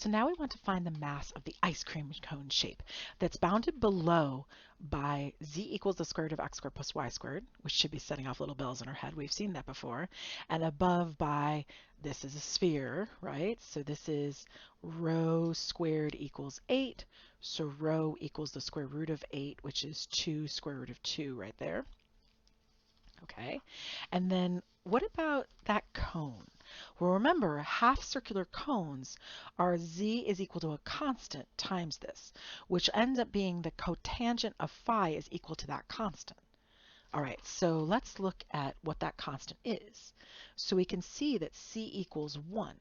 So now we want to find the mass of the ice cream cone shape that's bounded below by z equals the square root of x squared plus y squared, which should be setting off little bells in our head. We've seen that before. And above by, this is a sphere, right? So this is rho squared equals 8. So rho equals the square root of 8, which is 2 square root of 2 right there. Okay, and then what about that cone? Well, remember, half circular cones are z is equal to a constant times this, which ends up being the cotangent of phi is equal to that constant. All right, so let's look at what that constant is. So we can see that c equals 1.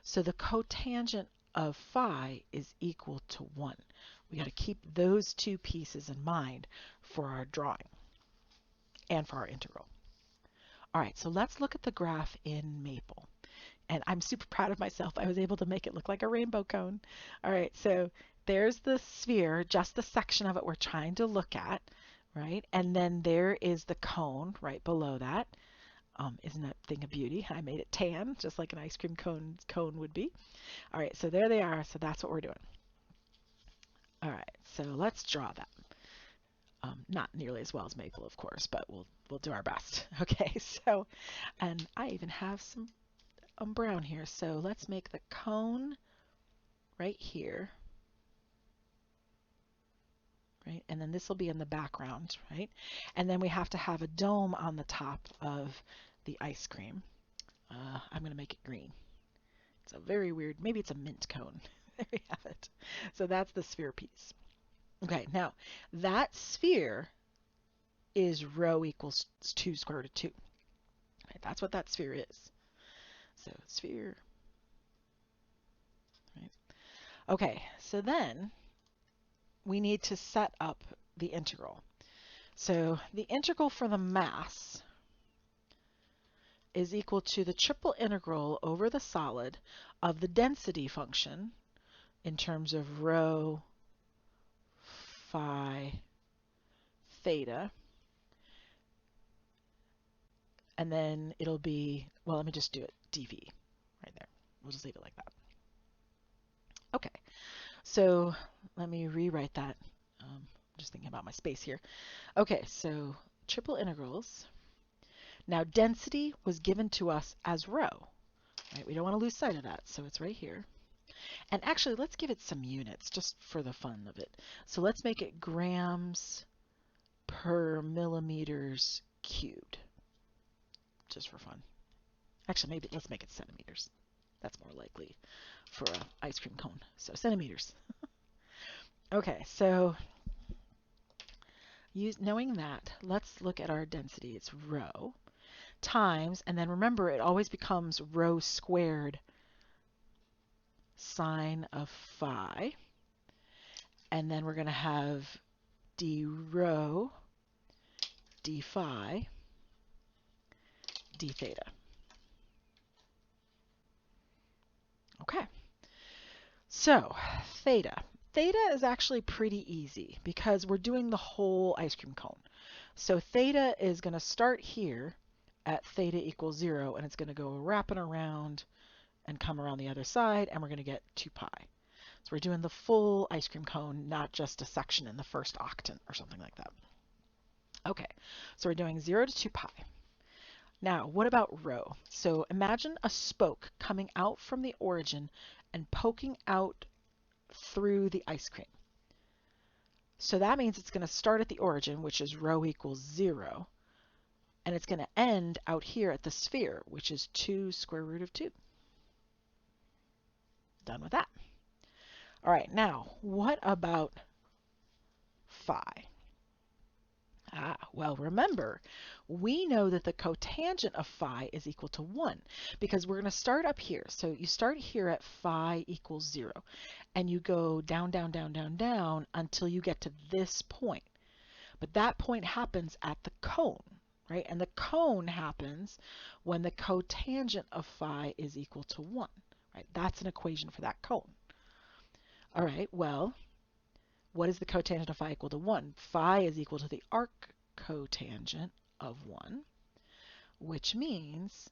So the cotangent of phi is equal to 1. We got to keep those two pieces in mind for our drawing and for our integral. All right, so let's look at the graph in Maple. And I'm super proud of myself. I was able to make it look like a rainbow cone. All right, so there's the sphere, just the section of it we're trying to look at, right? And then there is the cone right below that. Isn't that thing a beauty? I made it tan, just like an ice cream cone would be. All right, so there they are. So that's what we're doing. All right, so let's draw that. Not nearly as well as Maple, of course, but we'll do our best. Okay, so, and I even have some brown here, so let's make the cone right here, right? And then this will be in the background, right? And then we have to have a dome on the top of the ice cream. I'm going to make it green. It's a very weird, maybe it's a mint cone. There you have it. So that's the sphere piece. Okay, now that sphere is rho equals 2 square root of 2. Right, that's what that sphere is. So sphere. Right. Okay, so then we need to set up the integral. So the integral for the mass is equal to the triple integral over the solid of the density function in terms of rho phi theta. And then it'll be, well, let me just do it, dv right there. We'll just leave it like that. Okay, so let me rewrite that. Just thinking about my space here. Okay, so triple integrals. Now density was given to us as rho. Right? We don't want to lose sight of that, so it's right here. And actually, let's give it some units just for the fun of it. So let's make it grams per millimeters cubed, just for fun. Actually, maybe let's make it centimeters. That's more likely for an ice cream cone. So centimeters. Okay, so knowing that, let's look at our density. It's rho times, and then remember, it always becomes rho squared sine of phi. And then we're going to have d rho d phi d theta. Okay, so theta. Theta is actually pretty easy because we're doing the whole ice cream cone. So theta is going to start here at theta equals 0, and it's going to go wrapping around and come around the other side, and we're going to get 2 pi. So we're doing the full ice cream cone, not just a section in the first octant or something like that. Okay, so we're doing 0 to 2 pi. Now, what about rho? So imagine a spoke coming out from the origin and poking out through the ice cream. So that means it's going to start at the origin, which is rho equals 0, and it's going to end out here at the sphere, which is 2 square root of 2. Done with that. All right, now, what about phi? Well, remember, we know that the cotangent of phi is equal to 1 because we're going to start up here. So you start here at phi equals 0, and you go down, down, down, down, down until you get to this point. But that point happens at the cone, right? And the cone happens when the cotangent of phi is equal to 1, right? That's an equation for that cone. All right, well, what is the cotangent of phi equal to 1? Phi is equal to the arc cotangent of 1, which means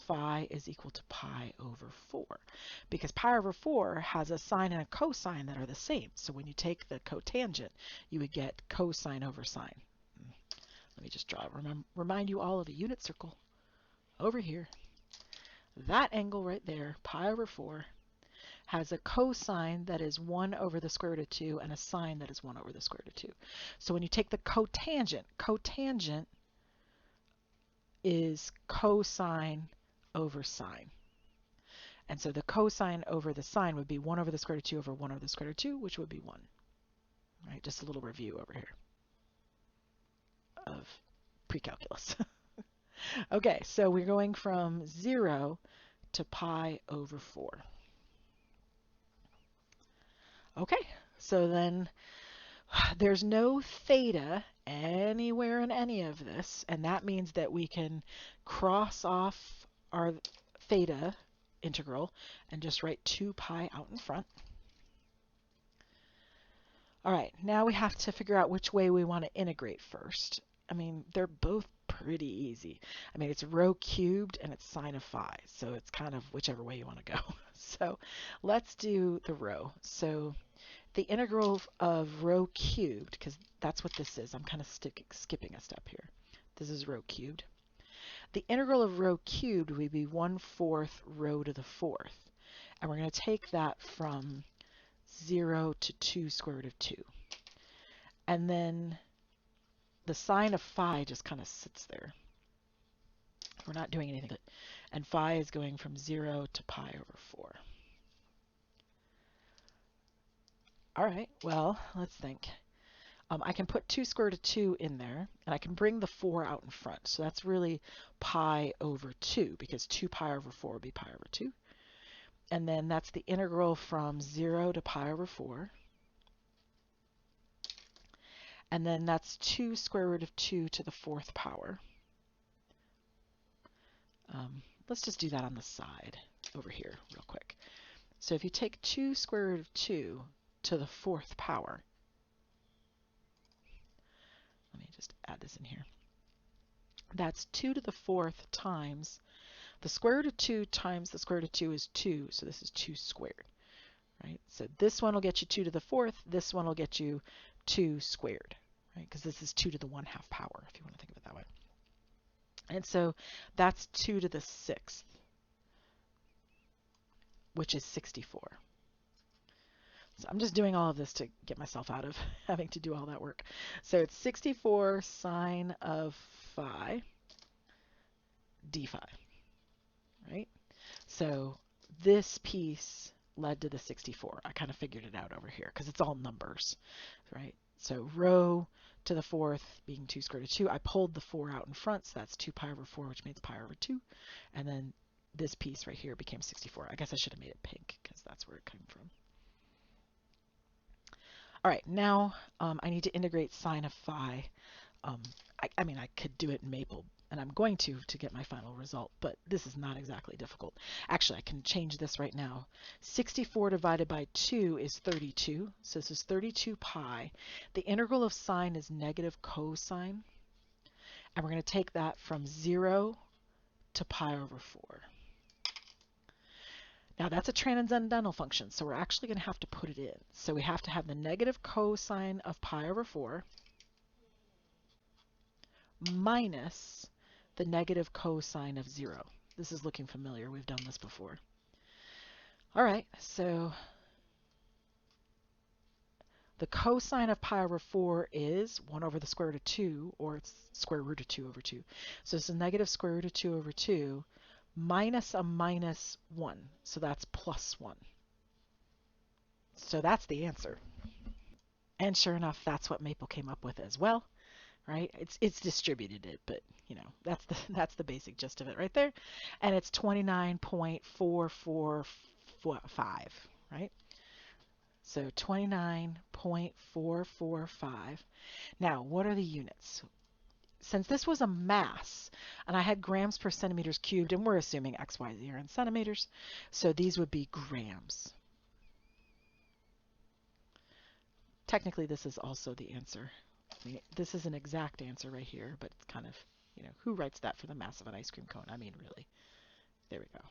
phi is equal to pi over 4, because pi over 4 has a sine and a cosine that are the same. So when you take the cotangent, you would get cosine over sine. Let me just remind you all of a unit circle over here. That angle right there, pi over 4, has a cosine that is 1 over the square root of 2 and a sine that is 1 over the square root of 2. So when you take the cotangent is cosine over sine. And so the cosine over the sine would be 1 over the square root of 2 over 1 over the square root of 2, which would be 1. Right? Just a little review over here of pre-calculus. Okay, so we're going from 0 to pi over 4. Okay, so then there's no theta anywhere in any of this, and that means that we can cross off our theta integral and just write 2 pi out in front. All right, now we have to figure out which way we want to integrate first. I mean, they're both pretty easy. I mean, it's rho cubed and it's sine of phi, so it's kind of whichever way you want to go. So let's do the rho. So the integral of rho cubed, because that's what this is. I'm kind of skipping a step here. This is rho cubed. The integral of rho cubed would be 1/4 rho to the 4th. And we're going to take that from 0 to 2 square root of 2. And then the sine of phi just kind of sits there. We're not doing anything with it. And phi is going from 0 to pi over 4. All right, well, let's think. I can put 2 square root of 2 in there, and I can bring the 4 out in front. So that's really pi over 2, because 2 pi over 4 would be pi over 2. And then that's the integral from 0 to pi over 4. And then that's 2 square root of 2 to the 4th power. Let's just do that on the side over here real quick. So if you take 2 square root of 2 to the 4th power, let me just add this in here. That's 2 to the 4th times the square root of 2 times the square root of 2 is 2, so this is 2 squared. Right? So this one will get you 2 to the 4th, this one will get you 2 squared, right? Because this is 2 to the 1/2 power, if you want to think of it that way. And so that's 2 to the 6th, which is 64. So I'm just doing all of this to get myself out of having to do all that work. So it's 64 sine of phi d phi, right? So this piece led to the 64. I kind of figured it out over here because it's all numbers, right? So rho to the 4th being 2 square root of 2. I pulled the 4 out in front, so that's 2 pi over 4, which means pi over 2. And then this piece right here became 64. I guess I should have made it pink because that's where it came from. All right, now I need to integrate sine of phi. I mean, I could do it in Maple, and I'm going to get my final result, but this is not exactly difficult. Actually, I can change this right now. 64 divided by 2 is 32, so this is 32 pi. The integral of sine is negative cosine, and we're going to take that from 0 to pi over 4. Now that's a transcendental function, so we're actually going to have to put it in. So we have to have the negative cosine of pi over 4 minus the negative cosine of 0. This is looking familiar. We've done this before. All right, so the cosine of pi over 4 is 1 over the square root of 2, or it's square root of 2 over 2. So it's a negative square root of 2 over 2 minus a minus 1. So that's plus 1. So that's the answer. And sure enough, that's what Maple came up with as well, right? It's distributed it, but you know, that's the basic gist of it right there. And it's 29.445, right? So 29.445. Now, what are the units? Since this was a mass, and I had grams per centimeters cubed, and we're assuming x, y, z are in centimeters, so these would be grams. Technically, this is also the answer. I mean, this is an exact answer right here, but it's kind of, you know, who writes that for the mass of an ice cream cone? I mean, really. There we go.